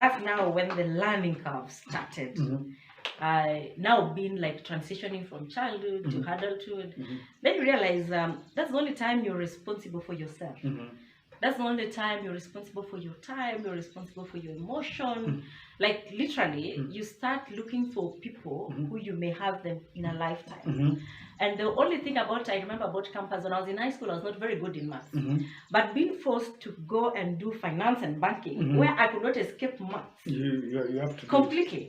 That's now when the learning curve started. Now being like transitioning from childhood to adulthood, then you realize that's the only time you're responsible for yourself. That's the only time you're responsible for your time, you're responsible for your emotion. Like literally, you start looking for people who you may have them in a lifetime. And the only thing I remember about campus, when I was in high school, I was not very good in maths. But being forced to go and do finance and banking, where I could not escape maths. You have to completely.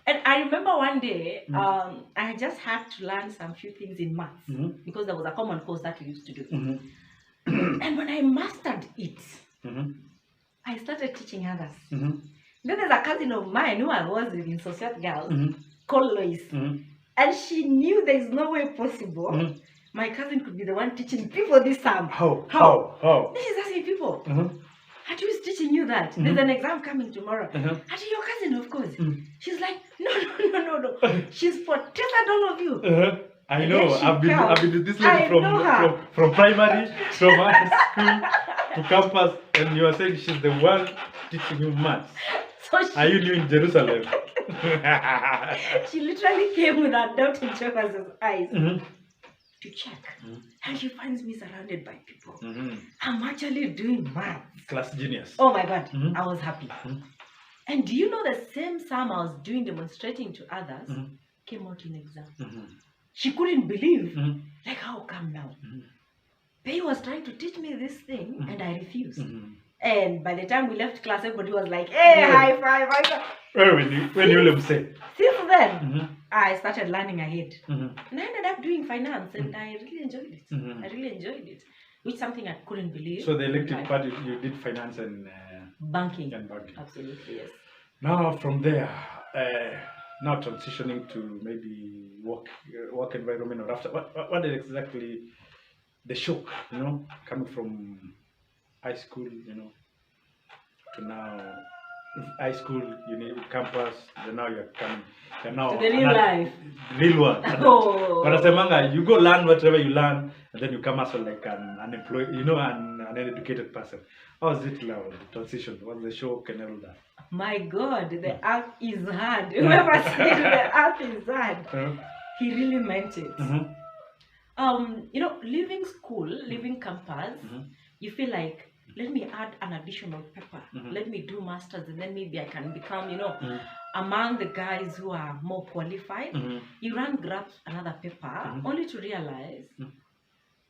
And I remember one day, I just had to learn some few things in maths because there was a common course that we used to do. And when I mastered it, I started teaching others. Then there's a cousin of mine who I was in Society Girls called Lois. And she knew there is no way possible my cousin could be the one teaching people this time. How? This is asking people. Ati who's teaching you that? There's an exam coming tomorrow. Ati your cousin, of course. She's like, no. She's protected all of you. I know. I've been with this lady from primary, from high school to campus, and you are saying she's the one teaching you maths. So are you new in Jerusalem? She literally came with her doubt in Jefferson's eyes to check. And she finds me surrounded by people. I'm actually doing maths. Class genius. Oh my God, I was happy. And do you know the same sum I was doing demonstrating to others came out in exam. She couldn't believe. Like, how come now? They was trying to teach me this thing and I refused. And by the time we left class, everybody was like, hey, high five, high five. When you let say. Since then, I started learning ahead. And I ended up doing finance and I really enjoyed it. I really enjoyed it. Which is something I couldn't believe. So the elective part, you did finance and banking. Banking. Absolutely, yes. Now from there, now transitioning to maybe work environment or after. What is exactly the shock, coming from high school, to now high school, campus, then now you're now to the real life. Real world. But you go learn whatever you learn, and then you come as like an unemployed, an uneducated person. How was it now, the transition? What's the shock and all that? My God, the earth is hard. Whoever said the earth is hard, he really meant it. Leaving school, leaving campus, you feel like, let me add an additional paper. Let me do masters, and then maybe I can become, among the guys who are more qualified. You grab another paper, only to realize,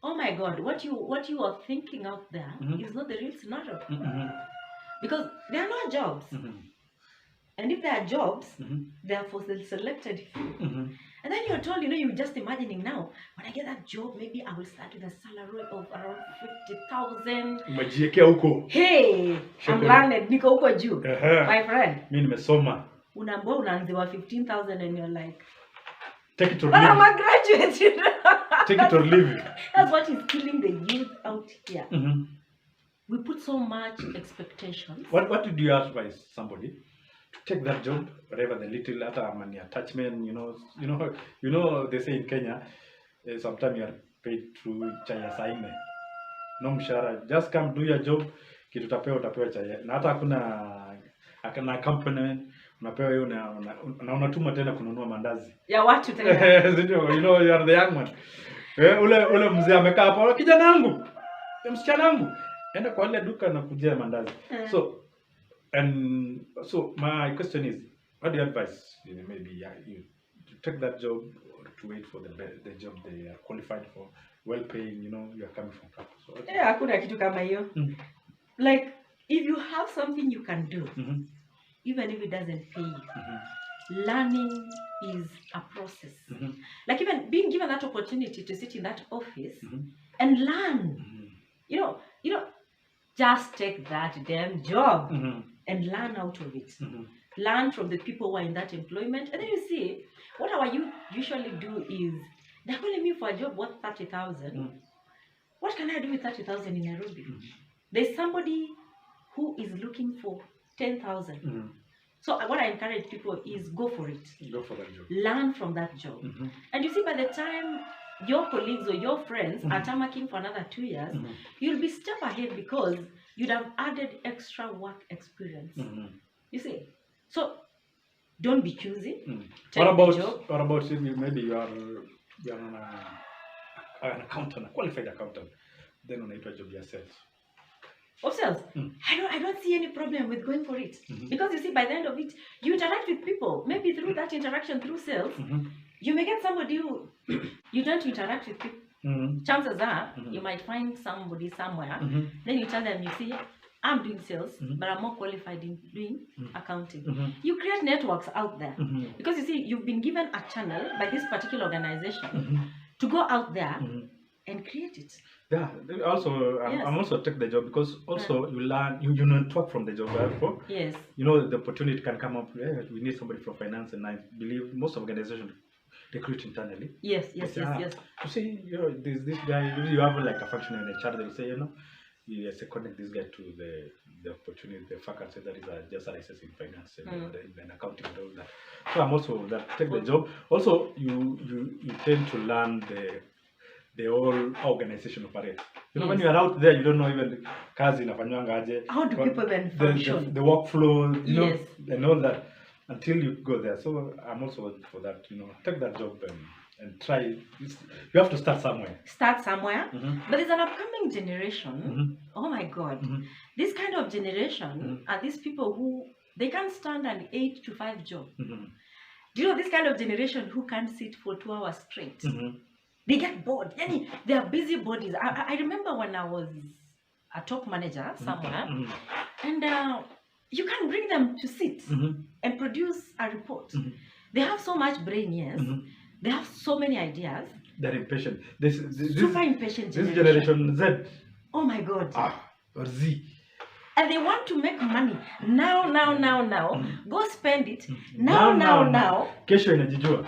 oh my God, what you are thinking out there is not the real scenario. Because there are no jobs. And if there are jobs, they are for the selected few. And then you're told, you're just imagining now, when I get that job, maybe I will start with a salary of around 50,000. Hey, I'm landed, niko huko juu. My friend. Mimi nimesoma. Unaambiwa unaanziwa 15,000 and you're like, take it or leave it. I'm a graduate. Take it or leave it. That's what is killing the youth out here. We put so much expectations. What did you advise somebody to take that job, whatever the little money attachment, they say in Kenya, sometimes you are paid through chaya saine. No mshahara, just come do your job, kitu utapewa chaya. Na hata hakuna accompaniment, unapewa hiyo na unatuma tena kununua mandazi. Ya watu tena. You are the young one. Ule mzee amekaa hapo, kijana wangu, msichana wangu, enda kwa ile duka na kujia mandazi. So my question is, what do you advise? Maybe you to take that job or to wait for the job they are qualified for, well paying, you are coming from campus. So hakuna kitu kama hiyo. Like, if you have something you can do, even if it doesn't pay you, learning is a process. Like even being given that opportunity to sit in that office and learn, just take that damn job and learn out of it. Learn from the people who are in that employment. And then you see, what our youth usually do is, they're calling me for a job worth 30,000. What can I do with 30,000 in Nairobi? There's somebody who is looking for 10,000. So what I encourage people is go for it. Go for that job. Learn from that job. And you see, by the time your colleagues or your friends are tamaking for another 2 years, you'll be step ahead because you'd have added extra work experience. You see? So don't be choosy. Take What about the job. what about if maybe you are an accountant, a qualified accountant, then unaitwa job ya sales? Of sales? I don't see any problem with going for it. Because you see, by the end of it, you interact with people. Maybe through that interaction through sales, you may get somebody who you don't interact with people. Chances are you might find somebody somewhere. Then you tell them, you see, I'm doing sales, but I'm more qualified in doing accounting. You create networks out there. Because you see, you've been given a channel by this particular organization to go out there and create it. Yeah, also, I'm also take the job because also you learn, you network from the job. Therefore, yes. You know, the opportunity can come up. Yeah, we need somebody from finance, and I believe most organizations recruit internally. Yes. You see, you know, there's this guy. You have like a function in HR. They will say, you know, you connect this guy to the opportunity, the faculty that is just a license in finance and then accounting and all that. So I'm also that take the job. Also, you tend to learn the whole organization operates. You know, when you are out there, you don't know even kazi inafanywanga aje. How do people even function? The workflow, you know, and all that until you go there. So I'm also for that. You know, take that job and try. You have to start somewhere. Start somewhere. But there's an upcoming generation. Oh my God, this kind of generation are these people who they can't stand an 8 to 5 job. Do you know this kind of generation who can't sit for 2 hours straight? They get bored. They are busy bodies. I remember when I was a top manager somewhere, and you can bring them to sit and produce a report. They have so much brain, yes. They have so many ideas. They're impatient. Super impatient generation. This generation Z. Oh my God. Or Z. And they want to make money now. Go spend it now. Kesho inajijua.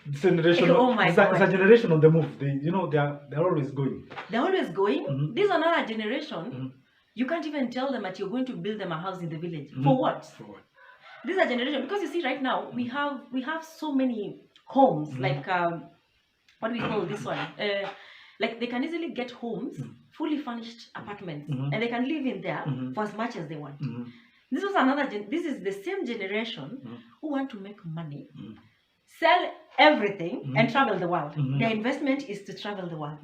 This generation, oh my God. It's a generation on the move. They're always going. They're always going. This is another generation. You can't even tell them that you're going to build them a house in the village. For what? This is a generation, because you see right now we have so many homes, like what do we call this one? Like they can easily get homes, fully furnished apartments, and they can live in there for as much as they want. This is the same generation who want to make money, sell everything, and travel the world. Their investment is to travel the world.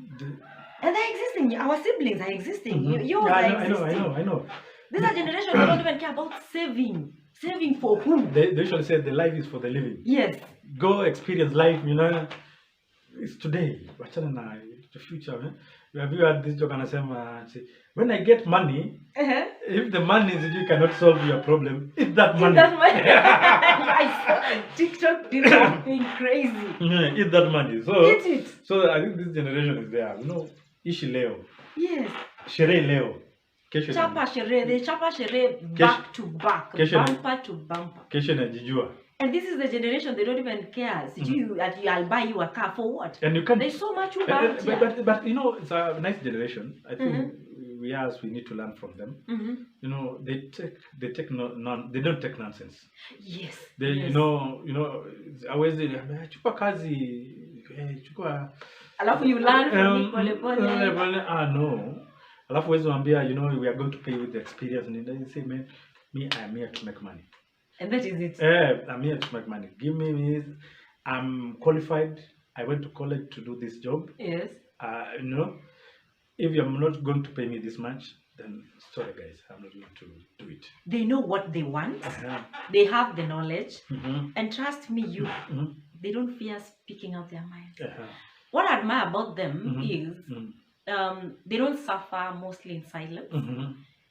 And they're existing. Our siblings are existing. Yours are existing. I know. This is a generation who don't even care about saving. Saving for whom? They usually say the life is for the living. Yes. Go experience life, you know. It's today. Wachana na the future. Have you had this joke anasema, when I get money, if the money is you cannot solve your problem, eat that money. TikTok did something crazy. Eat that money. So eat it. So I think this generation is there. You know, ishi leo. Yes. Sherehe leo. Chapa sherehe. They chapa sherehe back to back. Bumper to bumper. Kesho najijua. And this is the generation, they don't even care. I'll buy you a car for what? And you can't. There's so much about but you know, it's a nice generation. I think we need to learn from them. You know, they don't take nonsense. Yes. They you know always chupa kazi chukua. Alafu you learn from pole. No. Alafu wewe waambia, you know, we are going to pay with the experience, and then you say, man, me I am here to make money. And that is it. I'm here to make money. Give me this. I'm qualified. I went to college to do this job. Yes. You know, if you're not going to pay me this much, then sorry guys, I'm not going to do it. They know what they want. They have the knowledge. And trust me, they don't fear speaking out their minds. What I admire about them is they don't suffer mostly in silence.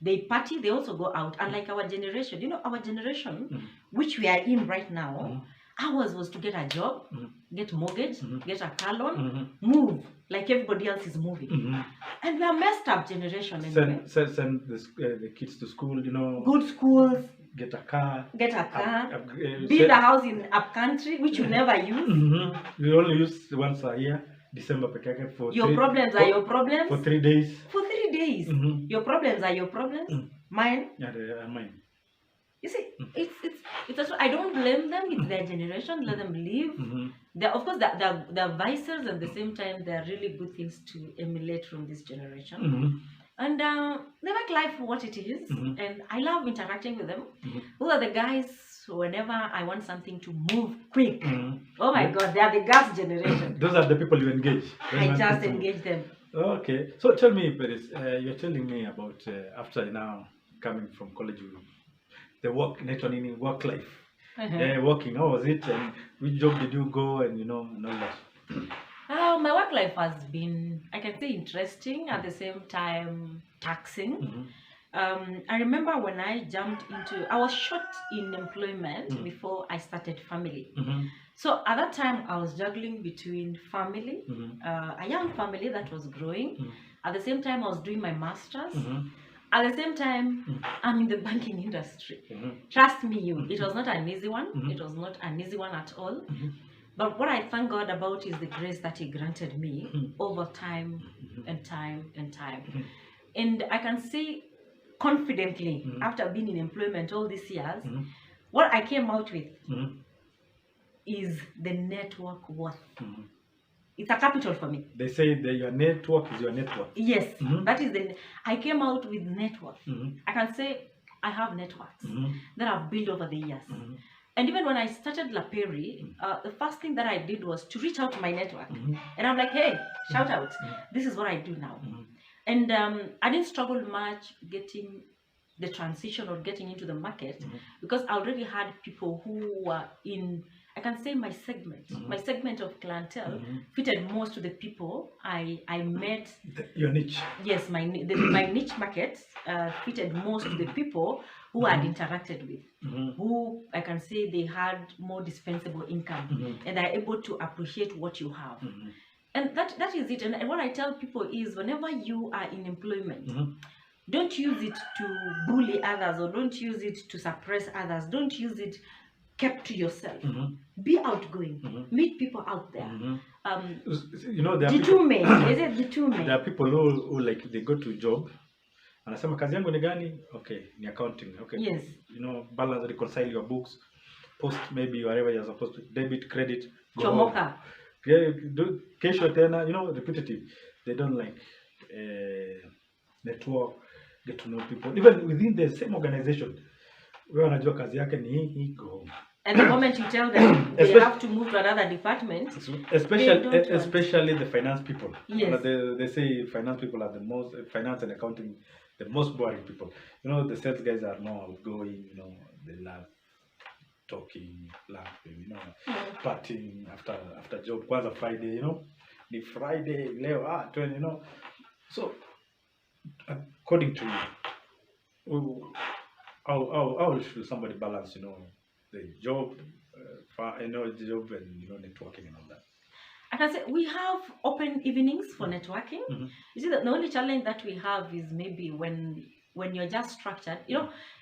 They party, they also go out. Unlike our generation, you know, our generation, which we are in right now, ours was to get a job, get mortgage, get a car loan, move like everybody else is moving. And we are messed up generation anyway. Send the kids to school, you know. Good schools. Get a car. Build a house in up country, which you never use. We only use once a year. December for your problems are your problems. For 3 days. For 3 days. Your problems are your problems. Mine. Yeah, they are mine. You see, it's also, I don't blame them. It's their generation. Let them live. They're, of course, they're vices, and at the same time, there are really good things to emulate from this generation. And they make life what it is, and I love interacting with them. Who are the guys, whenever I want something to move quick, oh my God, they are the gas generation. Those are the people you engage. I just engage them. Okay, so tell me, Peris, you're telling me about after now coming from college, the work life, working. How was it, and which job did you go, and all that? My work life has been, I can say, interesting, at the same time taxing. I remember when I I was short in employment before I started family. So at that time, I was juggling between family, a young family that was growing. At the same time, I was doing my master's. At the same time, I'm in the banking industry. Trust me, it was not an easy one. It was not an easy one at all. But what I thank God about is the grace that He granted me over time and time and time. And I can say confidently, after being in employment all these years, what I came out with is the network worth. It's a capital for me. They say that your network is your network. Yes, that is I came out with network. I can say I have networks that I've built over the years. And even when I started Peris, the first thing that I did was to reach out to my network. And I'm like, hey, shout out. This is what I do now. And I didn't struggle much getting the transition or getting into the market because I already had people who were in, I can say, my segment of clientele fitted most to the people I met. Your niche. Yes, my niche market fitted most to the people who I'd interacted with, who I can say they had more dispensable income and are able to appreciate what you have. And that is it. And what I tell people is, whenever you are in employment, don't use it to bully others, or don't use it to suppress others. Don't use it kept to yourself. Be outgoing. Meet people out there. There are Jitume. There are people who like, they go to job, anasema kazi yangu ni gani? Okay, ni accounting. Okay. Yes. Balance, reconcile your books, post maybe whatever you're supposed to, debit, credit, go Chomoka. Do kesho tena, repetitive. They don't like network, get to know people. Even within the same organization, wewe unajua kazi yake ni hii, go home. And the moment you tell them they have to move to another department, especially the finance people. Yes. They say finance people are the most, finance and accounting, the most boring people. The sales guys are more outgoing, they love talking, laughing, partying after job. Kwanza Friday, the Friday, leo, 20, So, according to you, how should somebody balance, the job, job and networking and all that? I can say we have open evenings for networking. You see, the only challenge that we have is maybe when you're just structured,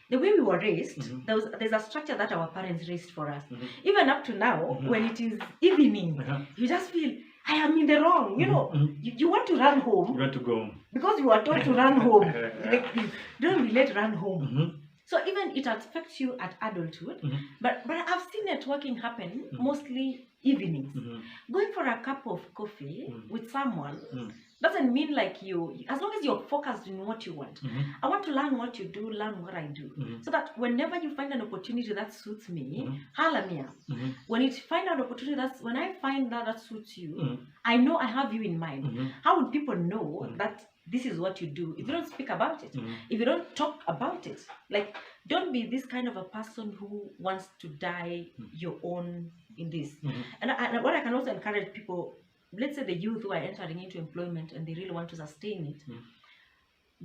the way we were raised, there's a structure that our parents raised for us. Even up to now, when it is evening, you just feel, I am in the wrong. You want to run home. You want to go home. Because you are told to run home. Like, don't be let run home. So even it affects you at adulthood. But I've seen networking happen mostly evenings. Going for a cup of coffee with someone doesn't mean like as long as you're focused in what you want. I want to learn what you do, learn what I do. So that whenever you find an opportunity that suits me, holla me up. When I find that suits you, I know I have you in mind. How would people know that this is what you do if you don't speak about it? If you don't talk about it, like, don't be this kind of a person who wants to die your own in this. And what I can also encourage people, let's say the youth who are entering into employment and they really want to sustain it,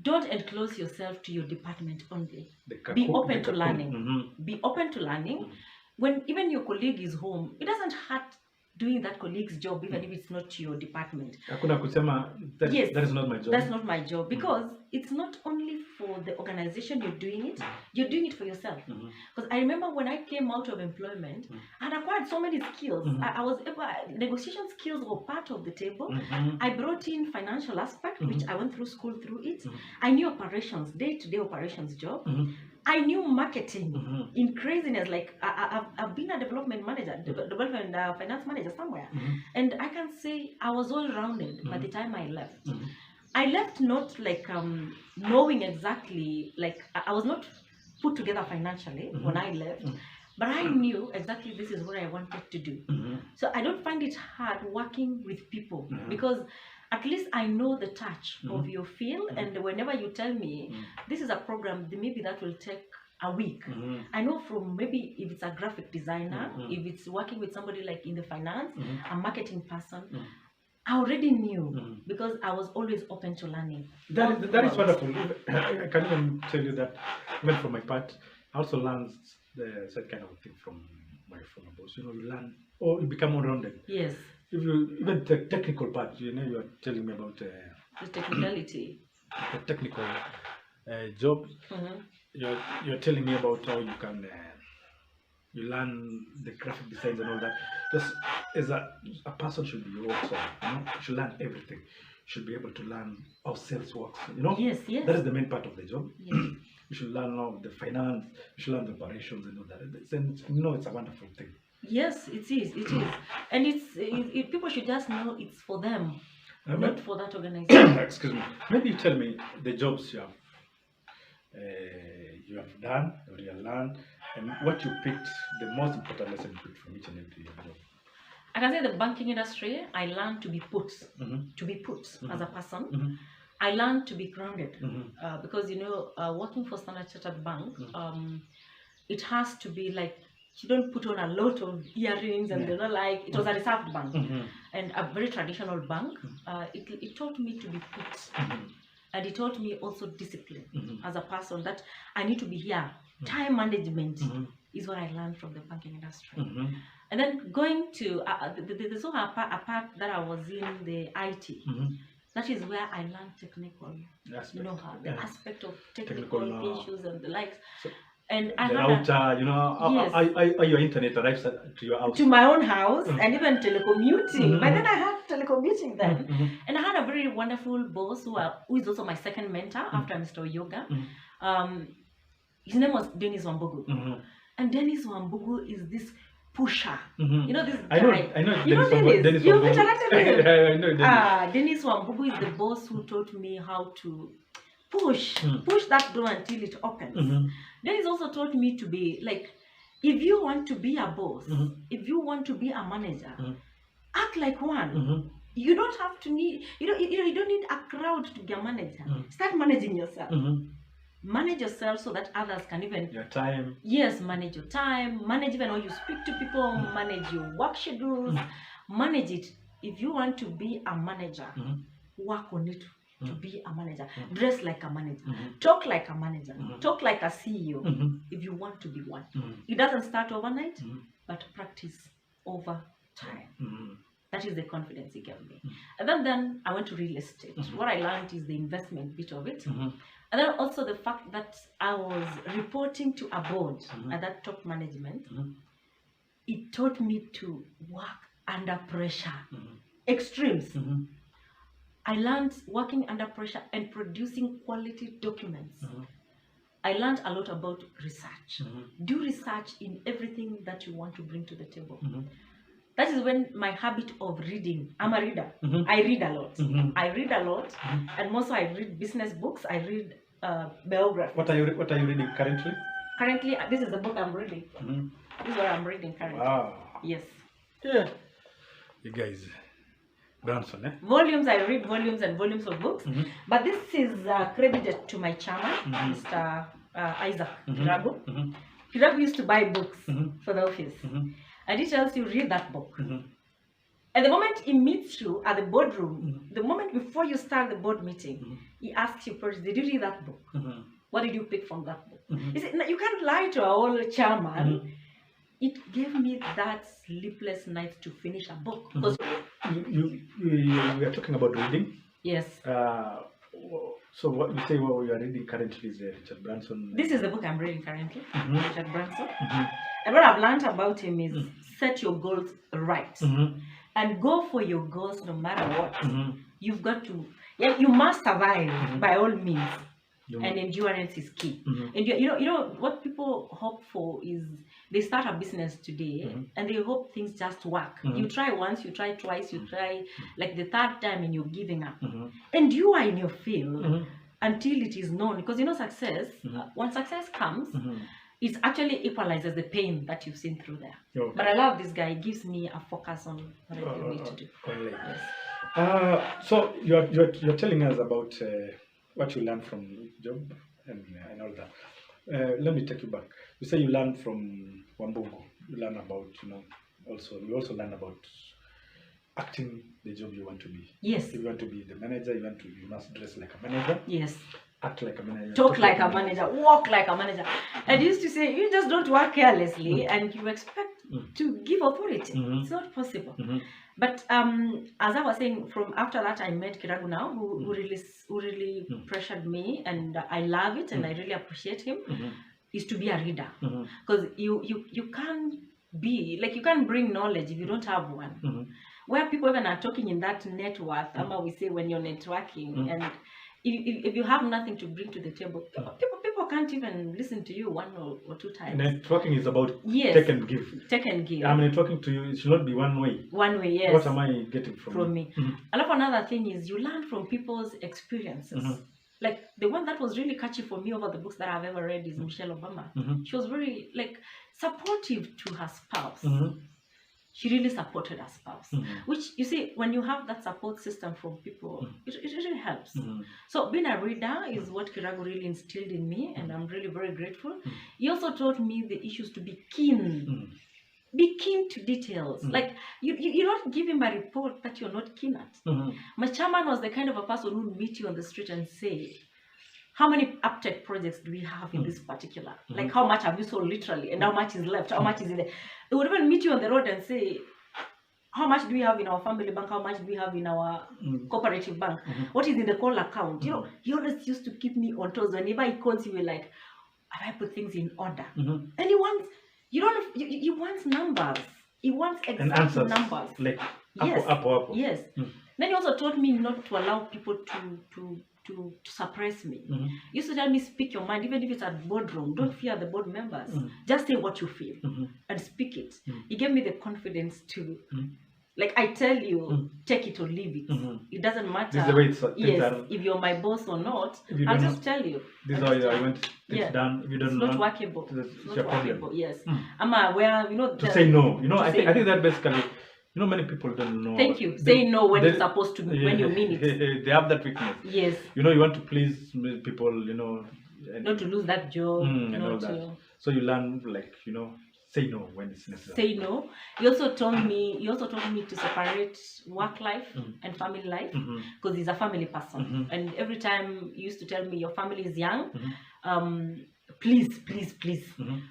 don't enclose yourself to your department only. Be open to learning. Be open to learning. When even your colleague is home, it doesn't hurt doing that colleague's job, even if it's not your department. Hakuna kusema that is not my job. That's not my job, because it's not only for the organization you're doing it for yourself. Because I remember when I came out of employment, I had acquired so many skills. I was able, negotiation skills were part of the table. I brought in financial aspect, which I went through school through it. I knew operations, day-to-day operations job. I knew marketing in craziness. Like I've been a development manager, finance manager somewhere, and I can say I was all rounded by the time I left. I left not like knowing exactly, like I was not put together financially when I left, but I knew exactly this is what I wanted to do. So I don't find it hard working with people because at least I know the touch of your field, and whenever you tell me this is a program, maybe that will take a week. I know from maybe if it's a graphic designer, if it's working with somebody like in the finance, a marketing person, I already knew because I was always open to learning. That is wonderful. I can even tell you that, even from my part, I also learned the same kind of thing from my former boss. You know, you learn or you become more rounded. Yes. If you even the technical part, you know, you are telling me about the technicality, the technical job. You're telling me about how you can you learn the graphic designs and all that. Just as a person should be also, you know, you should learn everything. You should be able to learn how sales works. You know, yes. That is the main part of the job. Yes. You should learn all the finance. You should learn the operations and all that. And you know, it's a wonderful thing. Yes, it is. It is, and people should just know it's for them, not for that organization. Excuse me. Maybe you tell me the jobs you have done or you have learned, and what you picked, the most important lesson you picked from each and every job. I can say the banking industry, I learned to be put, as a person. I learned to be grounded because, you know, working for Standard Chartered Bank, it has to be like, you don't put on a lot of earrings and they're not like, it was a reserved bank and a very traditional bank. It taught me to be put. And it taught me also discipline as a person, that I need to be here. Time management is what I learned from the banking industry. And then going to, there's also a part that I was in the IT. That is where I learned technical know-how, the aspect of technical issues and the likes. So, and I had router, you know, how your internet arrives to your house. To my own house, and even telecommuting. But then I had telecommuting then. And I had a very wonderful boss who is also my second mentor after Mr. Yoga. His name was Dennis Wambugu. And Dennis Wambugu is this pusher. You know this guy. I know. You know Dennis. You've interacted with him. I know Dennis. Dennis Wambugu is the boss who taught me how to push that door until it opens. Dennis also taught me to be like, if you want to be a boss, if you want to be a manager, act like one. You don't have to need, you don't need a crowd to be a manager. Start managing yourself. Manage yourself so that others can even... Your time. Yes, manage your time. Manage even how you speak to people. Manage your work schedules. Manage it. If you want to be a manager, work on it to be a manager. Dress like a manager. Talk like a manager. Talk like a CEO if you want to be one. It doesn't start overnight, but practice over time. That is the confidence he gave me. And then I went to real estate. What I learned is the investment bit of it. And then also the fact that I was reporting to a board at that top management. It taught me to work under pressure. Extremes. I learned working under pressure and producing quality documents. I learned a lot about research. Do research in everything that you want to bring to the table. That is when my habit of reading, I'm a reader. I read a lot. I read a lot. And also I read business books. I read biographies. What are you reading currently? Currently, this is the book I'm reading. This is what I'm reading currently. Wow. Yes. Yeah. You guys, Branson, eh? Volumes, I read volumes and volumes of books. But this is credited to my chairman, Mr. Isaac Kiragu. Kiragu used to buy books for the office. And he tells you, read that book. And the moment he meets you at the boardroom, the moment before you start the board meeting, he asks you first, did you read that book? What did you pick from that book? He said, you can't lie to our old chairman. It gave me that sleepless night to finish a book. We are talking about reading. Yes. So what you say what you are reading currently is Richard Branson. This is the book I'm reading currently, Richard Branson. And what I've learned about him is set your goals right. And go for your goals no matter what. You've got to, you must survive by all means. and endurance is key. And you know what people hope for is they start a business today and they hope things just work. You try once, you try twice, you try like the third time and you're giving up. And you are in your field until it is known, because you know success, when success comes, it actually equalizes the pain that you've seen through there. Okay. But I love this guy. It gives me a focus on what I need to do. Yes. So you're telling us about what you learned from job and all that. Let me take you back. You say you learned from Wambugu. You learn about, you also learn about acting the job you want to be. Yes. If you want to be the manager, you must dress like a manager. Yes. Act like a manager. Talk like a manager. Walk like a manager. I used to say, you just don't work carelessly and you expect to give authority. It's not possible. But as I was saying, from after that I met Kiragu now, who really pressured me, and I love it and I really appreciate him, is to be a reader. Because you can't be, like, you can't bring knowledge if you don't have one. Where people even are talking in that net worth, we say when you're networking, and if you have nothing to bring to the table, people can't even listen to you one or two times. Networking is about take and give. Take and give. I'm networking to you. It should not be one way. One way, yes. What am I getting from me? I love another thing is you learn from people's experiences. Like the one that was really catchy for me over the books that I've ever read is Michelle Obama. She was very supportive to her spouse. She really supported her spouse, which, you see, when you have that support system from people, it really helps. So being a reader is what Kiragu really instilled in me, and I'm really very grateful. He also taught me the issues to be keen. Be keen to details. Like, you don't give him a report that you're not keen at. My chairman was the kind of a person who would meet you on the street and say, how many uptake projects do we have in this particular? Like, how much have you sold literally, and how much is left? How much is in there? They would even meet you on the road and say, how much do we have in our family bank? How much do we have in our cooperative bank? What is in the call account? You know, he always used to keep me on toes. Whenever he calls, he will like, have I put things in order? And he wants, he wants numbers. He wants exact numbers. Like, yes. Apple. Yes. Then he also taught me not to allow people to suppress me. He used to tell me, speak your mind, even if it's at boardroom. Don't fear the board members. Just say what you feel and speak it. He gave me the confidence to, like, I tell you, take it or leave it. It doesn't matter. This is the way yes, if you're my boss or not, I'll just tell you. This is how I want it done. If you don't know, it's not workable. It's not workable. Yes. I'm aware, to say no. I think that basically, many people don't know. Thank you. Say no when you're supposed to, when you mean it. They have that weakness. Yes. You want to please people, and not to lose that job. And all that. So you learn, say no when it's necessary. Say no. He also taught me to separate work life and family life, because he's a family person. And every time he used to tell me, your family is young. Please,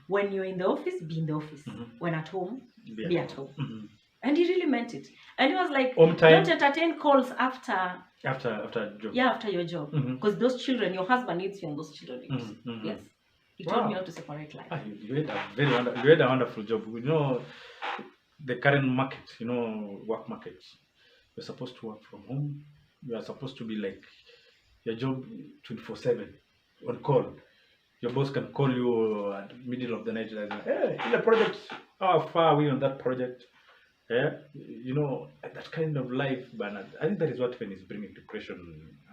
when you're in the office, be in the office. When at home, be at home. And he really meant it. And he was like, don't entertain calls after job. Yeah, after your job. Because those children, your husband needs you and those children needs you. Yes. He told me how to separate life. You had a wonderful job. The current market, work market. You're supposed to work from home. You are supposed to be like your job 24/7 on call. Your boss can call you at the middle of the night and say, hey, in the project, how far are we on that project? Yeah, that kind of life, but I think that is what even is bringing depression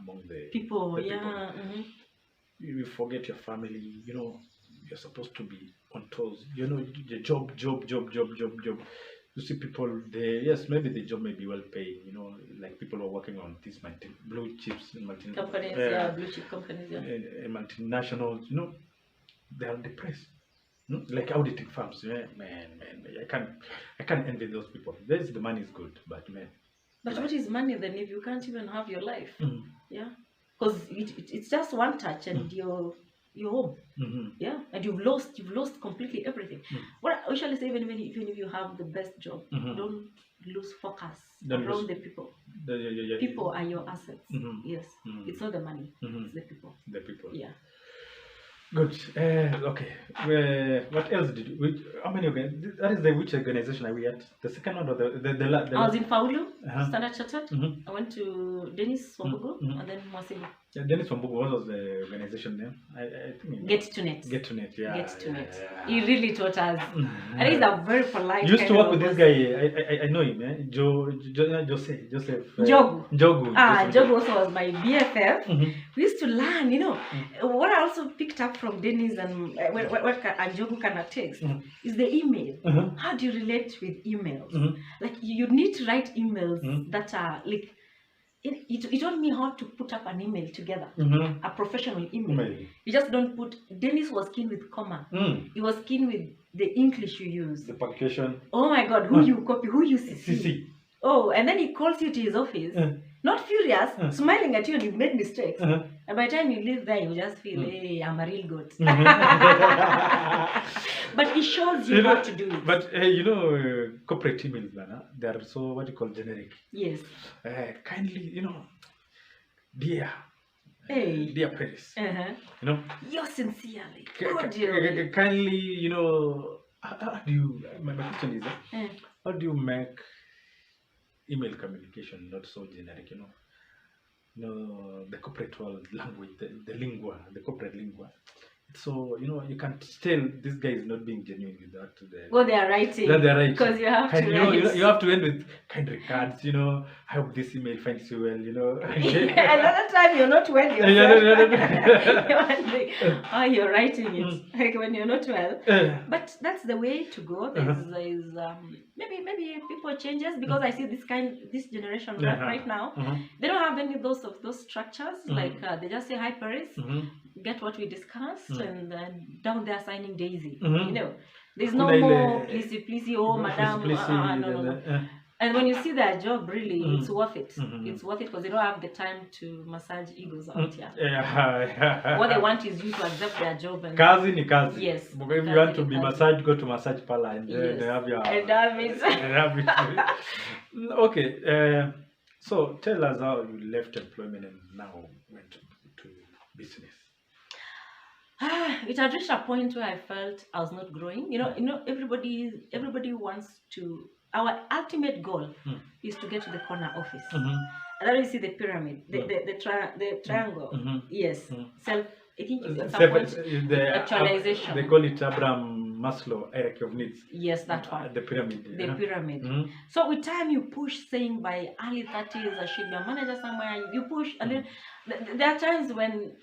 among the people. Yeah. You forget your family. You're supposed to be on toes. Your job. You see people there. Yes, maybe the job may be well paid. Like people who are working on these blue chips and companies. Blue chip companies. Yeah. And multinationals. They are depressed. Like auditing firms, man, I can't envy those people. The money is good, but man. But what is money then if you can't even have your life? Yeah, because it's just one touch and you're home. Yeah, and you've lost completely everything. What I usually say, even if you have the best job, don't lose focus around the people. People are your assets. Yes, it's not the money. It's the people. The people. Yeah. Good. Okay. What else did you? How many that is which organization are we at? The second one or the I was in Faulu, Standard Chartered. I went to Dennis Wambugu and then Mwasibu. Dennis Wambugu, what was the organization name? I think Get to Net. Get to Net, yeah. Get to Net. Yeah. He really taught us. And he's a very polite. You used to work with this guy. I know him, Joseph. Njogu. Njogu. Njogu also was my BFF. We used to learn, what I also picked up from Dennis and what Njogu can text is the email. How do you relate with emails? Like you need to write emails that are like. It taught me how to put up an email together, a professional email. You just don't put. Dennis was keen with comma. He was keen with the English you use. The punctuation. Oh my God, who you copy, who you CC. CC. Oh, and then he calls you to his office, not furious, smiling at you and you made mistakes. And by the time you leave there, you just feel, hey, I'm a real goat. But it shows you how to do it. But corporate emails, they are so what you call generic. Yes. Kindly, dear. Hey. Dear Peris. Yours sincerely. Kindly, how do you? My question is, how do you make email communication not so generic? The corporate world language, the lingua, the corporate lingua. So you can tell this guy is not being genuine with that. What they are writing. That they are writing. Because you have to write. You have to end with kind regards. I hope this email finds you well. Another time you're not well yourself. You're writing it like when you're not well. But that's the way to go. There's maybe people changes because I see this generation right now. They don't have any of those structures. Like they just say hi Peris. Get what we discussed and down there signing Daisy. There's no more please, oh madam. No. And when you see their job, really, it's worth it. It's worth it because they don't have the time to massage egos out here. What they want is you to accept their job. And kazi ni kazi. Yes. If you want to be massaged, go to massage parlor and they have your. And have it. Okay. So tell us how you left employment and now went to business. It had reached a point where I felt I was not growing. Everybody wants to. Our ultimate goal is to get to the corner office. And then you see the pyramid, the triangle. Yes, self. I think it's actualization. They call it Abraham Maslow hierarchy of needs. Yes, that one. The pyramid. The pyramid. So with time you push, saying by early 30s I should be a manager somewhere. You push, and then there are times when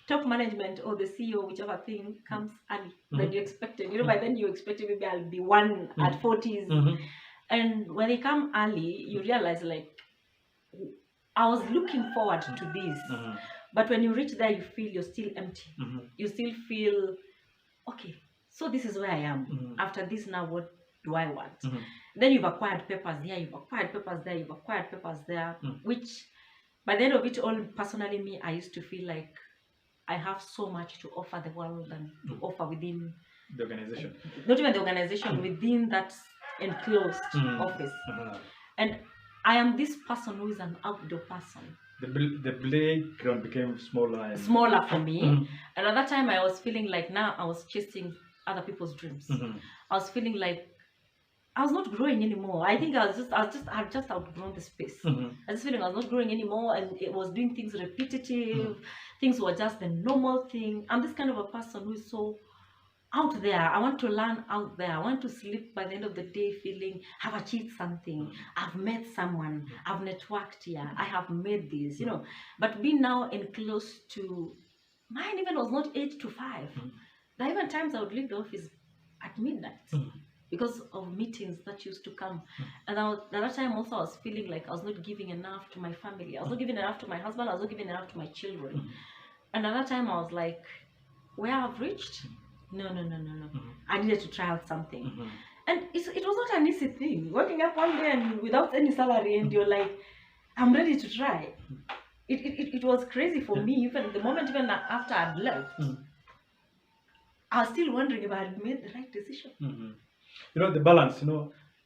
top management or the CEO, whichever thing, comes early than you expected. By then you expected maybe I'll be one at 40s. And when they come early, you realize like, I was looking forward to this. But when you reach there, you feel you're still empty. You still feel, okay, so this is where I am. After this, now what do I want? Then you've acquired papers here, you've acquired papers there, you've acquired papers there, which by the end of it all, personally me, I used to feel like I have so much to offer the world and to offer within the organization. Not even the organization, within that enclosed office. And I am this person who is an outdoor person. The playground became smaller. Smaller for me. Another time I was feeling like now I was chasing other people's dreams. I was feeling like I was not growing anymore. I think I just outgrown the space. I was feeling I was not growing anymore, and it was doing things repetitive. Things were just the normal thing. I'm this kind of a person who is so out there. I want to learn out there. I want to sleep by the end of the day feeling I've achieved something. I've met someone. I've networked here. I have made this, But being now enclosed to, mine even was not 8 to 5. There are even times I would leave the office at midnight because of meetings that used to come. And the other time also I was feeling like I was not giving enough to my family. I was not giving enough to my husband. I was not giving enough to my children. Another time I was like, where I've reached? No. I needed to try out something. And it was not an easy thing. Waking up one day and without any salary and you're like, I'm ready to try. It was crazy for me. Even the moment, even after I'd left, I was still wondering if I had made the right decision. The balance,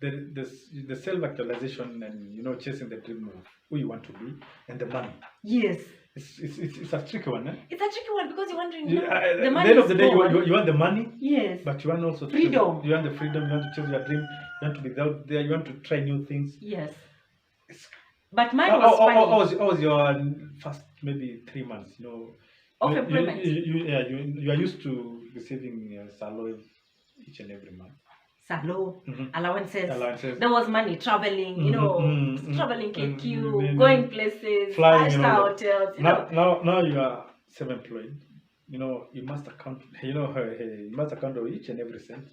the self-actualization and, chasing the dream of who you want to be and the money. Yes. It's a tricky one, eh? It's a tricky one because you're wondering, the money. At the end of the day, you want the money. Yes. But you want also freedom. You want the freedom. You want to chase your dream. You want to be out there. You want to try new things. Yes. But mine was funny. How was your first maybe 3 months? Of employment. You are used to receiving salary each and every month. Salary, allowances. Allowances. There was money, traveling, traveling KQ, going places, flying, five-star hotels. Now you are self-employed. You must account. You must account for each and every cent.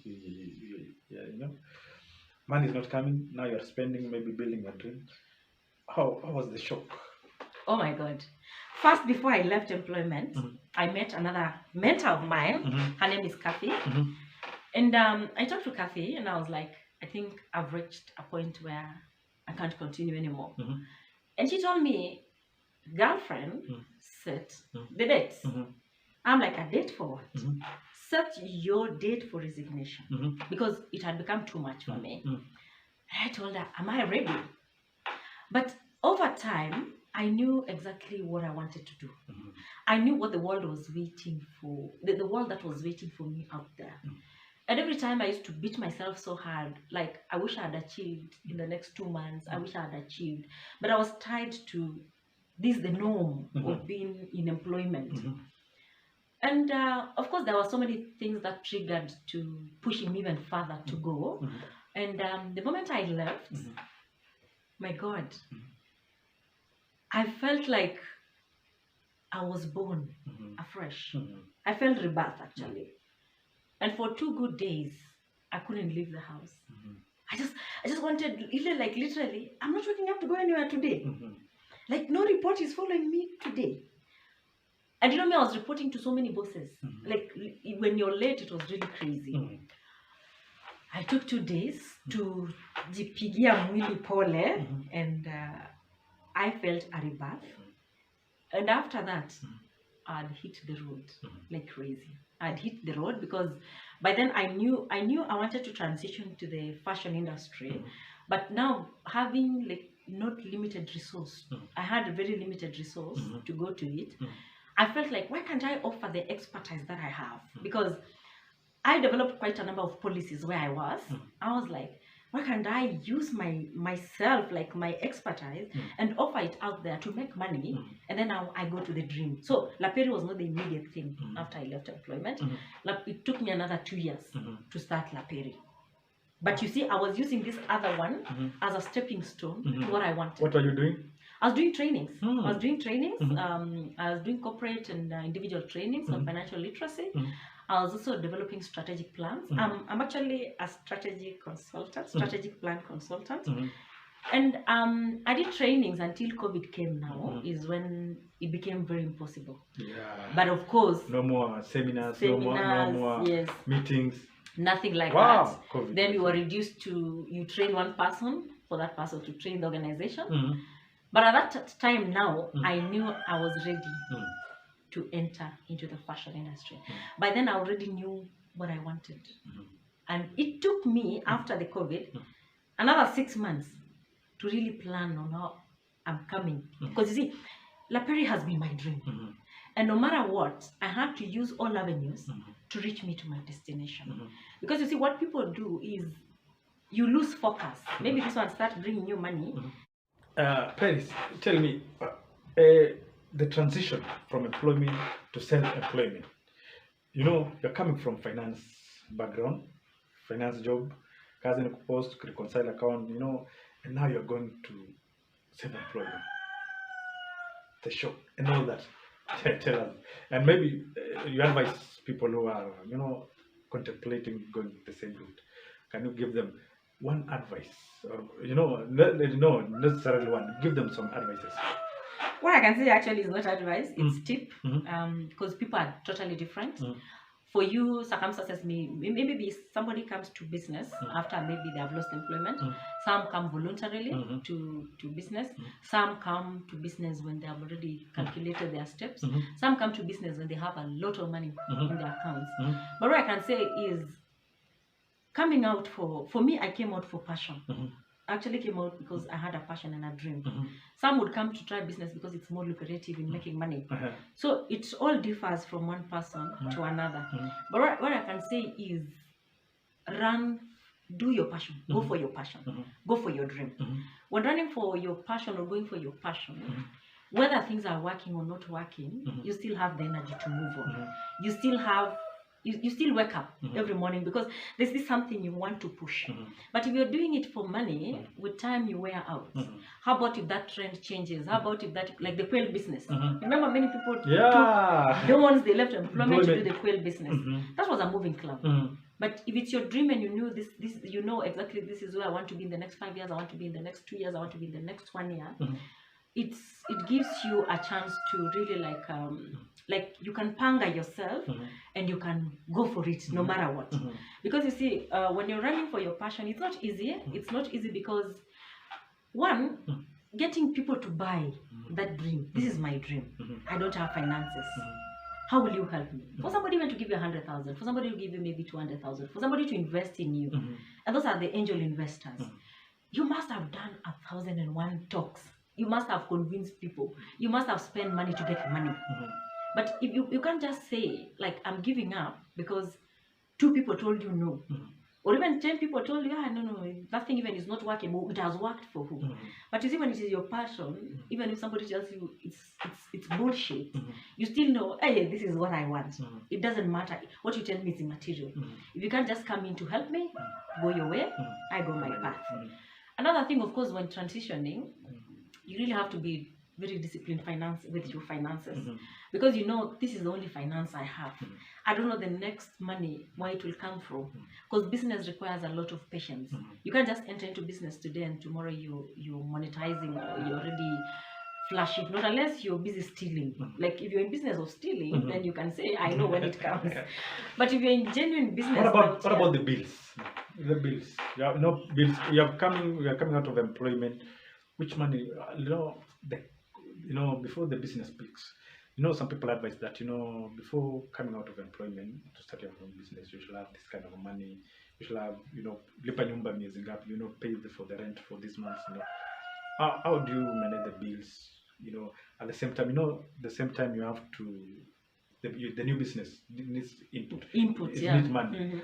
Money is not coming. Now you are spending, maybe building your dream. How was the shock? Oh my God. First, before I left employment, I met another mentor of mine. Her name is Kathy. And I talked to Kathy and I was like, I think I've reached a point where I can't continue anymore. And she told me, girlfriend, set the dates. I'm like, a date for what? Set your date for resignation. Because it had become too much for me. And I told her, am I ready? But over time, I knew exactly what I wanted to do. I knew what the world was waiting for, the world that was waiting for me out there. And every time I used to beat myself so hard, like I wish I had achieved in the next 2 months, I wish I had achieved. But I was tied to this, the norm of being in employment. And of course, there were so many things that triggered to pushing me even further to go. And the moment I left, my God, I felt like I was born afresh. I felt rebirth actually. And for 2 good days, I couldn't leave the house. I just wanted, like literally, I'm not waking up to go anywhere today. Like no report is following me today. And me, I was reporting to so many bosses. Like when you're late, it was really crazy. I took 2 days to jipigia mwili pole and I felt a rebirth. And after that, I'd hit the road like crazy. I'd hit the road because by then I knew I wanted to transition to the fashion industry, but now having like not limited resource, I had a very limited resource to go to it. I felt like, why can't I offer the expertise that I have? Because I developed quite a number of policies where I was. I was like, why can't I use myself, like my expertise, and offer it out there to make money, and then I go to the dream. So La Peri was not the immediate thing after I left employment. It took me another 2 years to start La Peri. But you see, I was using this other one as a stepping stone to what I wanted. What were you doing? I was doing trainings. I was doing trainings. I was doing corporate and individual trainings on financial literacy. I was also developing strategic plans. I'm actually a strategic plan consultant. And I did trainings until COVID came now, is when it became very impossible. But of course, no more seminars, no more meetings. Nothing like that. COVID. Then we were reduced to, you train one person, for that person to train the organization. But at that time now, I knew I was ready to enter into the fashion industry. By then I already knew what I wanted. And it took me, after the COVID, another 6 months to really plan on how I'm coming. Because you see, La Peri has been my dream. And no matter what, I had to use all avenues to reach me to my destination. Because you see, what people do is you lose focus. Maybe this one starts bringing you money. Peris, tell me, the transition from employment to self-employment. You're coming from finance background, finance job, cousin post, reconcile account, and now you're going to self-employment. The shock and all that. Tell us. And maybe you advise people who are, contemplating going the same route. Can you give them one advice? Or, not necessarily one. Give them some advices. What I can say actually is not advice, it's tip. Because people are totally different. For you, circumstances maybe somebody comes to business after maybe they have lost employment. Some come voluntarily to business. Some come to business when they have already calculated their steps. Some come to business when they have a lot of money in their accounts. But what I can say is, coming out for me, I came out for passion. I actually came out because I had a passion and a dream. Some would come to try business because it's more lucrative in making money. So it all differs from one person to another. But what I can say is, run do your passion. Go for your passion. Go for your dream. When running for your passion or going for your passion, whether things are working or not working, you still have the energy to move on. You still have, you still wake up every morning because this is something you want to push. But if you're doing it for money, with time you wear out. How about if that trend changes? How about if that, like the quail business? Remember many people took the ones they left employment to do the quail business. That was a moving club. But if it's your dream and you knew this, you know exactly this is where I want to be in the next 5 years, I want to be in the next 2 years, I want to be in the next 1 year. It gives you a chance to really like you can panga yourself and you can go for it no matter what. Because you see, when you're running for your passion, it's not easy. It's not easy because one, getting people to buy that dream. This is my dream. I don't have finances. How will you help me? For somebody even to give you 100,000, for somebody to give you maybe 200,000, for somebody to invest in you, and those are the angel investors. You must have done 1,001 talks. You must have convinced people. You must have spent money to get money. But if you can't just say, like, I'm giving up because 2 people told you no. Or even 10 people told you, no, that thing even is not working. It has worked for who? But you see, when it is your passion, even if somebody tells you it's bullshit, you still know, hey, this is what I want. It doesn't matter. What you tell me is immaterial. If you can't just come in to help me, go your way, I go my path. Another thing, of course, when transitioning, you really have to be very disciplined with your finances, because you know this is the only finance I have. I don't know the next money where it will come from, because business requires a lot of patience. You can't just enter into business today and tomorrow you're monetizing or you're already flashing, not unless you're busy stealing. Like if you're in business of stealing, then you can say I know when it comes. But if you're in genuine business, what about the bills? The bills, no bills. We are coming out of employment. Which money, before the business peaks, some people advise that, before coming out of employment to start your own business, you should have this kind of money. You should have, lipa nyumba miezi ngapi, pay for the rent for this month, How do you manage the bills, at the same time, the same time you have to, the new business needs input. It needs money.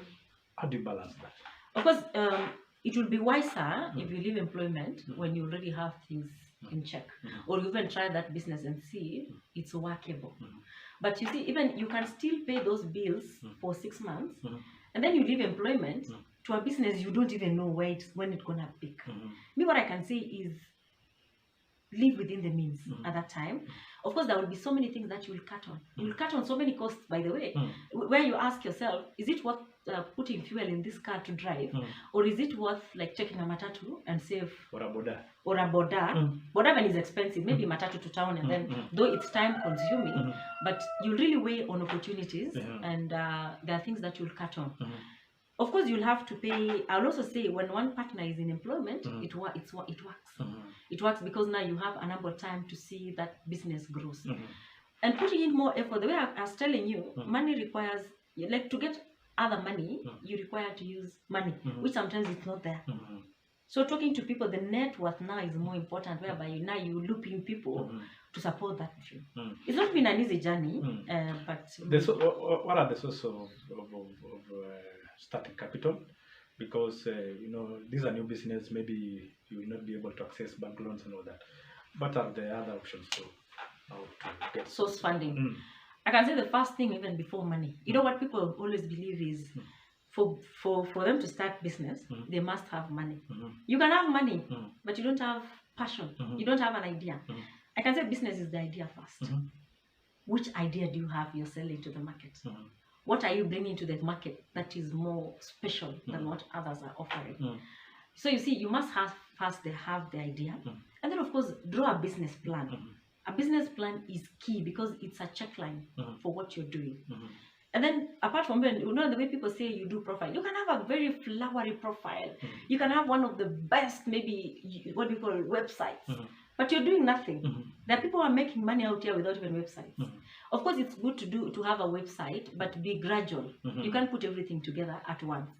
How do you balance that? Of course, it will be wiser if you leave employment when you already have things in check, or you even try that business and see it's workable. But you see, even you can still pay those bills for 6 months, and then you leave employment to a business you don't even know when it's gonna pick. Me, what I can say is live within the means at that time. Of course, there will be so many things that you will cut on. You will cut on so many costs, by the way, where you ask yourself, is it worth putting fuel in this car to drive, or is it worth like taking a matatu and save, or a boda? Boda when is expensive, maybe matatu to town, and then though it's time consuming, but you really weigh on opportunities, and there are things that you'll cut on. Of course, you'll have to pay. I'll also say when one partner is in employment, it works. It works because now you have an ample time to see that business grows. And putting in more effort, the way I was telling you, money requires, like to get other money, you require to use money, which sometimes it's not there. So talking to people, the net worth now is more important, whereby now you loop in people to support that dream. It's not been an easy journey, but... what are the sources of starting capital? Because, these are new business, maybe you will not be able to access bank loans and all that. What are the other options for how to get source funding? I can say the first thing, even before money. You know what people always believe is, for them to start business, they must have money. You can have money, but you don't have passion. You don't have an idea. I can say business is the idea first. Which idea do you have you're selling to the market? What are you bringing to the market that is more special than what others are offering? So you see, you must have the idea, and then of course draw a business plan. A business plan is key because it's a checkline for what you're doing. And then apart from that, the way people say you do profile, you can have a very flowery profile. You can have one of the best, maybe what we call websites, but you're doing nothing. There are people who are making money out here without even websites. Of course, it's good to have a website, but be gradual. You can't put everything together at once.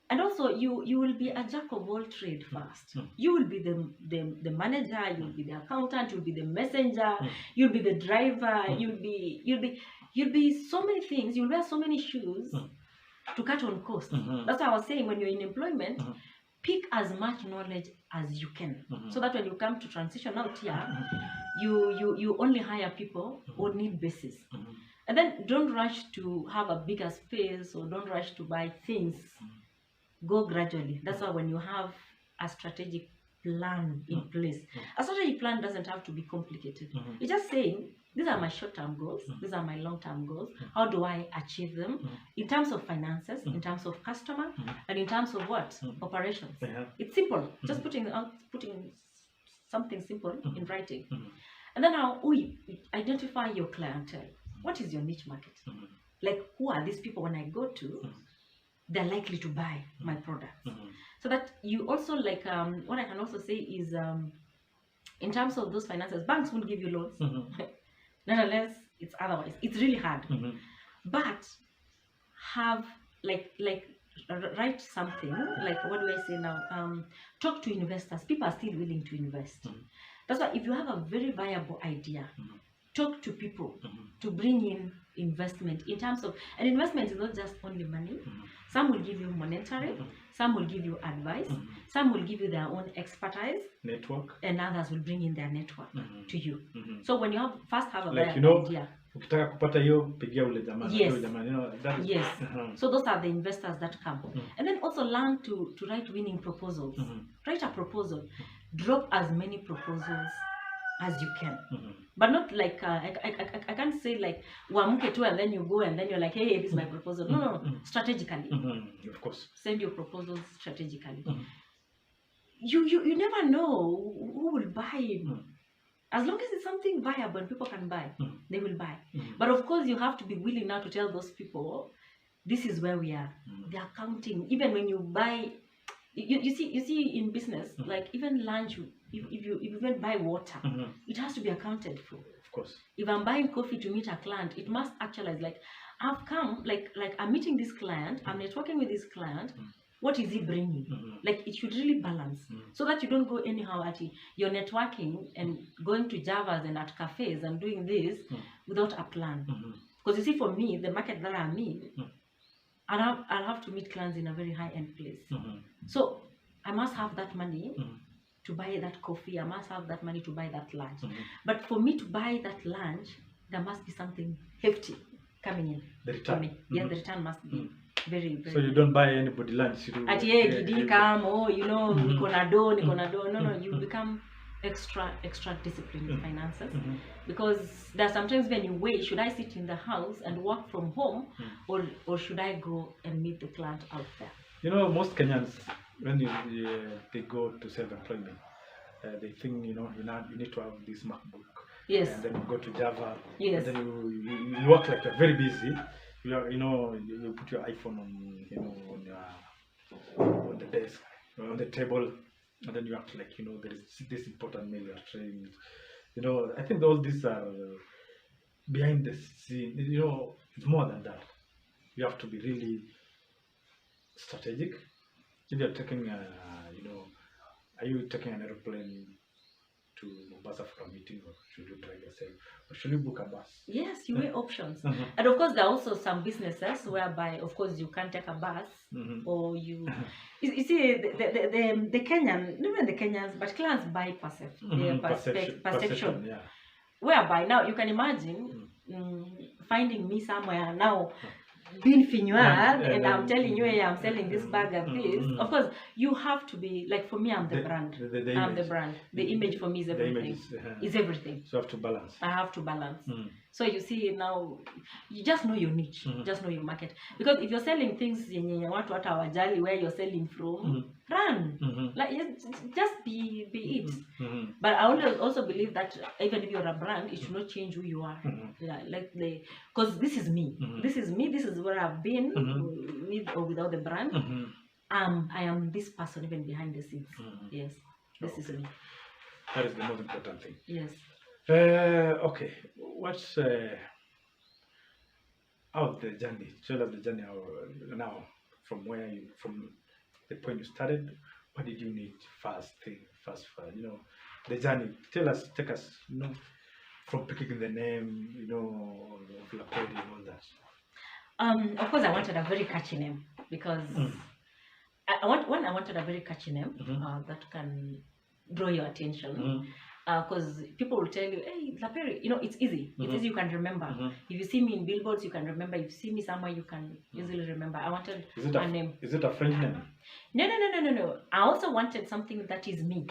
And also, you will be a jack of all trade first. You will be the manager, you'll be the accountant, you'll be the messenger, you'll be the driver, you'll be so many things. You'll wear so many shoes. to cut on costs. That's why I was saying, when you're in employment, pick as much knowledge as you can, so that when you come to transition out here, you only hire people on need basis. And then don't rush to have a bigger space, or don't rush to buy things. Go gradually. That's why when you have a strategic plan in place, a strategic plan doesn't have to be complicated. It's just saying, these are my short-term goals, these are my long-term goals. How do I achieve them in terms of finances, in terms of customer, and in terms of what? Operations. It's simple. Just putting something simple in writing. And then now we identify your clientele. What is your niche market? Like, who are these people when I go to? They're likely to buy my products. So that you also, like, what I can also say is, in terms of those finances, banks will give you loans. Nonetheless, it's otherwise. It's really hard. But have, write something, like, what do I say now? Talk to investors. People are still willing to invest. That's why if you have a very viable idea, talk to people to bring in investment, in terms of, and investment is not just only money. Some will give you monetary, some will give you advice, some will give you their own expertise, network, and others will bring in their network to you. So when you first have a like, viable idea, ukitaka kupata hiyo pigia ule jamaa, yes, that is, yes. So those are the investors that come. And then also learn to write winning proposals. Write a proposal. Drop as many proposals as you can, but not like I can't say like uamke tu and then you go and then you're like, hey, this is my proposal. No, strategically. Of course, send your proposals strategically. You never know who will buy. As long as it's something viable and people can buy, they will buy. But of course, you have to be willing now to tell those people, this is where we are. They are counting. Even when you buy, you see in business, like even lunch, if you even buy water, it has to be accounted for. Of course. If I'm buying coffee to meet a client, it must actualize. Like, I've come, like I'm meeting this client, I'm networking with this client. What is he bringing? Like, it should really balance, so that you don't go anyhow at it. You're networking and going to Javas and at cafes and doing this without a plan. Because you see, for me, the market that I'm in, I'll have to meet clients in a very high-end place. So I must have that money to buy that coffee. I must have that money to buy that lunch. But for me to buy that lunch, there must be something hefty coming in. The return. For me. Yeah, the return must be very, very. So you don't buy anybody lunch. You do, at Gideon come, niko na do. No, you become extra disciplined in finances, because there are sometimes when you weigh, should I sit in the house and work from home, or should I go and meet the client out there? You know, most Kenyans, when they go to self-employment, they think, you need to have this MacBook. Yes. And then you go to Java. Yes. And then you work like you're very busy. You put your iPhone on the desk, on the table, and then you act like, there is this important mail you're trying. I think all these are behind the scene. It's more than that. You have to be really strategic. If you're taking, are you taking an aeroplane to Mombasa for a meeting, or should you drive yourself, or should you book a bus? Yes, you weigh options. And of course, there are also some businesses whereby, of course, you can't take a bus, or you see, the Kenyan, not even the Kenyans, but clients buy perception. Yeah. Whereby now you can imagine finding me somewhere now, being finuard, and I'm telling you, I'm selling this bag at this. Of course, you have to be, like, for me, I'm the brand. I'm the brand. The image for me is everything. Is everything. So you have to balance. I have to balance. So you see, now, you just know your niche. Just know your market. Because if you're selling things in watu hata hawajali where you're selling from, run. Like, just be it. But I also believe that even if you're a brand, it should not change who you are. Because this is me. This is me. This is where I've been, with or without the brand. I am this person even behind the scenes. Yes, this is me. That is the most important thing. Yes. Okay. What's out the journey? Tell us the journey now, from the point you started. What did you need first? The journey. Take us, from picking the name, of Lapodi and all that. Of course, I wanted a very catchy name because I wanted a very catchy name that can draw your attention. Because people will tell you, hey, Laperi, you know, it's easy. It's easy, you can remember. If you see me in billboards, you can remember. If you see me somewhere, you can easily remember. I wanted a name. Is it a French name? No. I also wanted something that is me,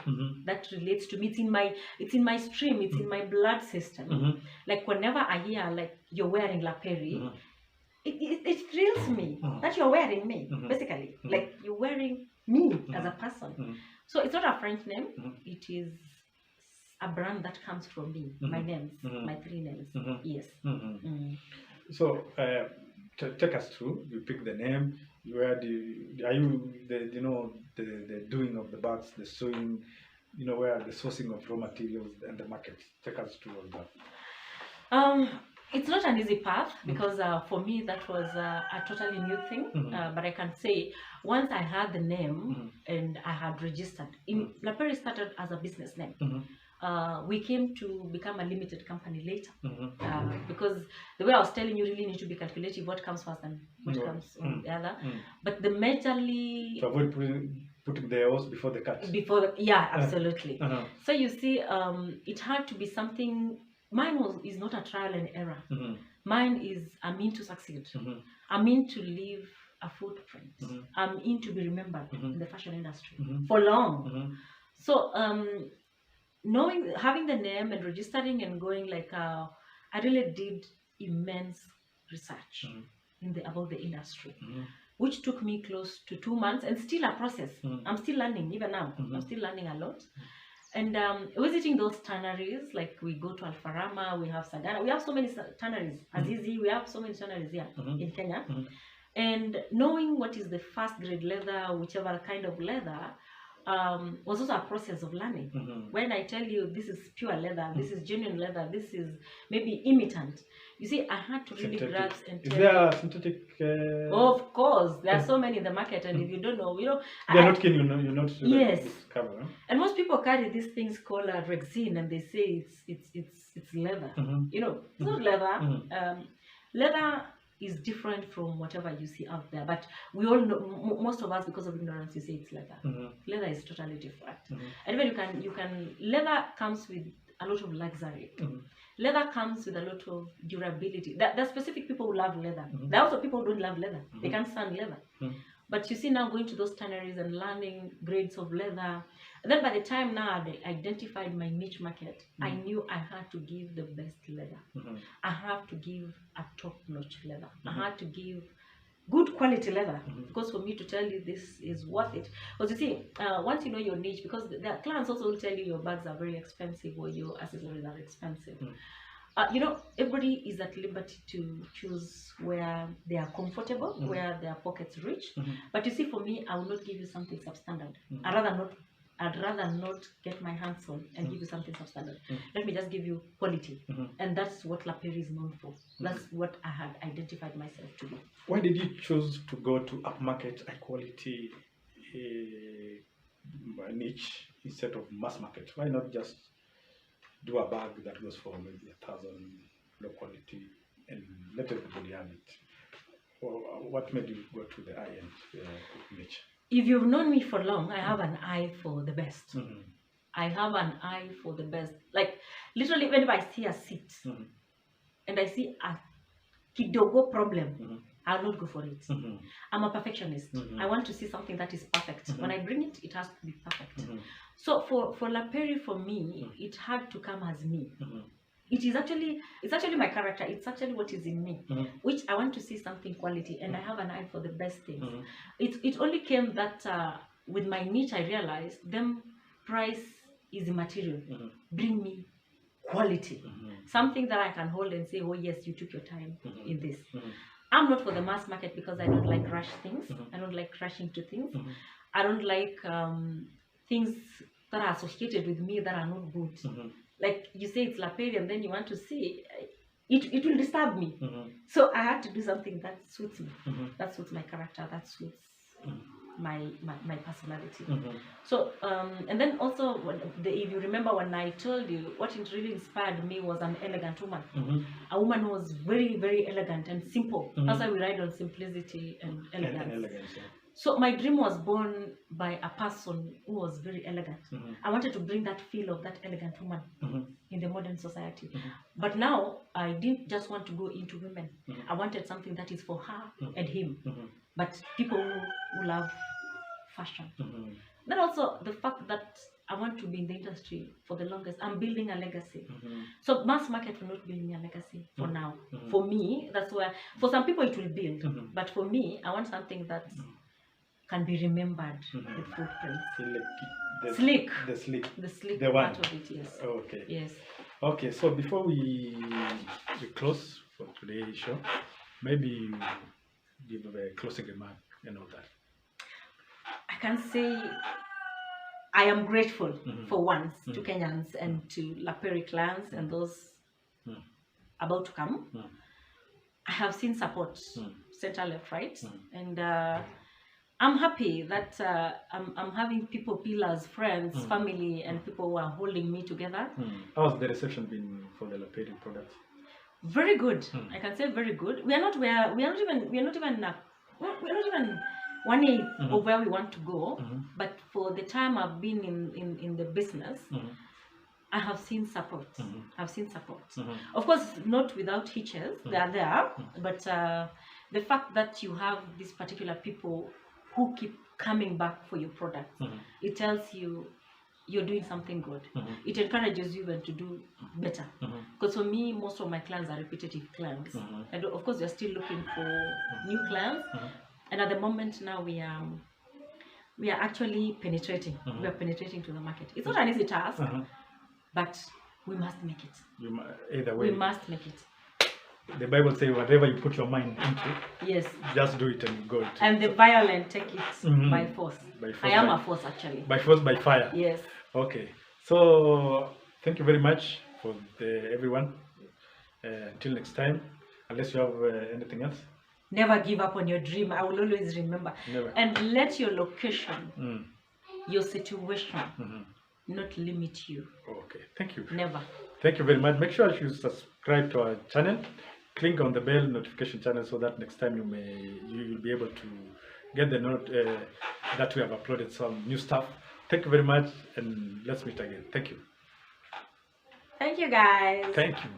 that relates to me. It's in my stream, it's in my blood system. Like whenever I hear like you're wearing Laperi, it thrills me that you're wearing me, basically. Like you're wearing me as a person. So it's not a French name, it is a brand that comes from me, my names, my 3 names. Yes. So take us through. You pick the name. Where are you the doing of the bags, the sewing, you know, where the sourcing of raw materials and the market? Take us through all that. It's not an easy path because for me that was a totally new thing. But I can say once I had the name and I had registered, Peris started as a business name. We came to become a limited company later because the way I was telling you, really need to be calculative what comes first and what comes on the other. But the majorly... To avoid putting the horse before the cart. Yeah, absolutely. So you see, it had to be something... Mine is not a trial and error. Mine is I mean to succeed. I mean to leave a footprint. I'm in to be remembered in the fashion industry for long. So having the name and registering and going like I really did immense research about the industry, which took me close to 2 months and still a process. I'm still learning even now. I'm still learning a lot. And visiting those tanneries, like we go to Alfarama, we have Sagara, we have so many tanneries, Azizi, we have so many tanneries here in Kenya. And knowing what is the first grade leather, whichever kind of leather, was also a process of learning. When I tell you this is pure leather, this is genuine leather, this is maybe imitant, you see, I had to really grasp and tell. Is there a synthetic? Of course, there are so many in the market, and if you don't know, they're not keen. You're not. Yes. Discover, huh? And most people carry these things called Rexine, and they say it's leather. You know, it's not leather. Leather is different from whatever you see out there, but we all know, most of us, because of ignorance, you say it's leather. Leather is totally different. And even you can leather comes with a lot of luxury. Leather comes with a lot of durability. There are specific people who love leather. There are also people who don't love leather. They can't stand leather. But you see, now going to those tanneries and learning grades of leather, and then by the time now I identified my niche market, I knew I had to give the best leather. I have to give a top-notch leather. I had to give good quality leather, because for me to tell you this is worth it. Because you see, once you know your niche, because the clients also will tell you your bags are very expensive or your accessories are expensive. You know, everybody is at liberty to choose where they are comfortable, where their pockets reach. But you see, for me, I will not give you something substandard. I'd rather not get my hands on and give you something substandard. Let me just give you quality. And that's what Laperi is known for. That's what I had identified myself to be. Why did you choose to go to upmarket, high quality niche instead of mass market? Why not just do a bag that goes for maybe 1,000, low quality, and let everybody have it? What made you go to the high-end niche? If you've known me for long, I have an eye for the best. I have an eye for the best. Like, literally, whenever I see a seat and I see a kidogo problem, I'll not go for it. I'm a perfectionist. I want to see something that is perfect. When I bring it, it has to be perfect. So for Laperi, for me, it had to come as me. It's actually my character. It's actually what is in me, which I want to see something quality, and I have an eye for the best things. It only came that with my niche, I realized them price is immaterial. Bring me quality, something that I can hold and say, oh yes, you took your time in this. I'm not for the mass market because I don't like rush things. I don't like rushing to things. I don't like things that are associated with me that are not good. Like you say it's Laperi, and then you want to see it will disturb me. So I had to do something that suits me, that suits my character, that suits my personality. So and then also if you remember when I told you what it really inspired me was an elegant woman, a woman who was very, very elegant and simple. That's why we ride on simplicity and elegance. So my dream was born by a person who was very elegant. I wanted to bring that feel of that elegant woman in the modern society. But now I didn't just want to go into women. I wanted something that is for her and him. But people who love fashion. Then also the fact that I want to be in the industry for the longest. I'm building a legacy. So mass market will not build me a legacy for now. For me, that's where, for some people it will build. But for me, I want something that can be remembered with footprints. The sleek the one. part of it, yes. Okay. Yes. Okay, so before we close for today's show, maybe give a closing remark and all that. I can say I am grateful for once to Kenyans and to La Peris clans and those about to come. I have seen support, center, left, right, and I'm happy that I'm having people, pillars, friends, family, and people who are holding me together. How's the reception been for the La Peris products? Very good. I can say very good. We are not even 1/8 of where we want to go. But for the time I've been in the business, I have seen support. I've seen support. Of course, not without hitches. They are there, but the fact that you have these particular people who keep coming back for your products, it tells you you're doing something good. It encourages you even to do better. Because for me, most of my clients are repetitive clients, and of course, we're still looking for new clients. And at the moment now, we are actually penetrating. We are penetrating to the market. It's not an easy task, but we must make it. Either way, we must make it. The Bible says, whatever you put your mind into, yes, just do it and you go. And the violent take it by force. I am a force, actually. By force, by fire. Yes. Okay. So thank you very much for everyone. Until next time, unless you have anything else. Never give up on your dream. I will always remember. Never. And let your location, your situation, not limit you. Okay. Thank you. Never. Thank you very much. Make sure you subscribe to our channel. Click on the bell notification channel so that next time you will be able to get the note that we have uploaded some new stuff. Thank you very much, and let's meet again. Thank you. Thank you, guys. Thank you.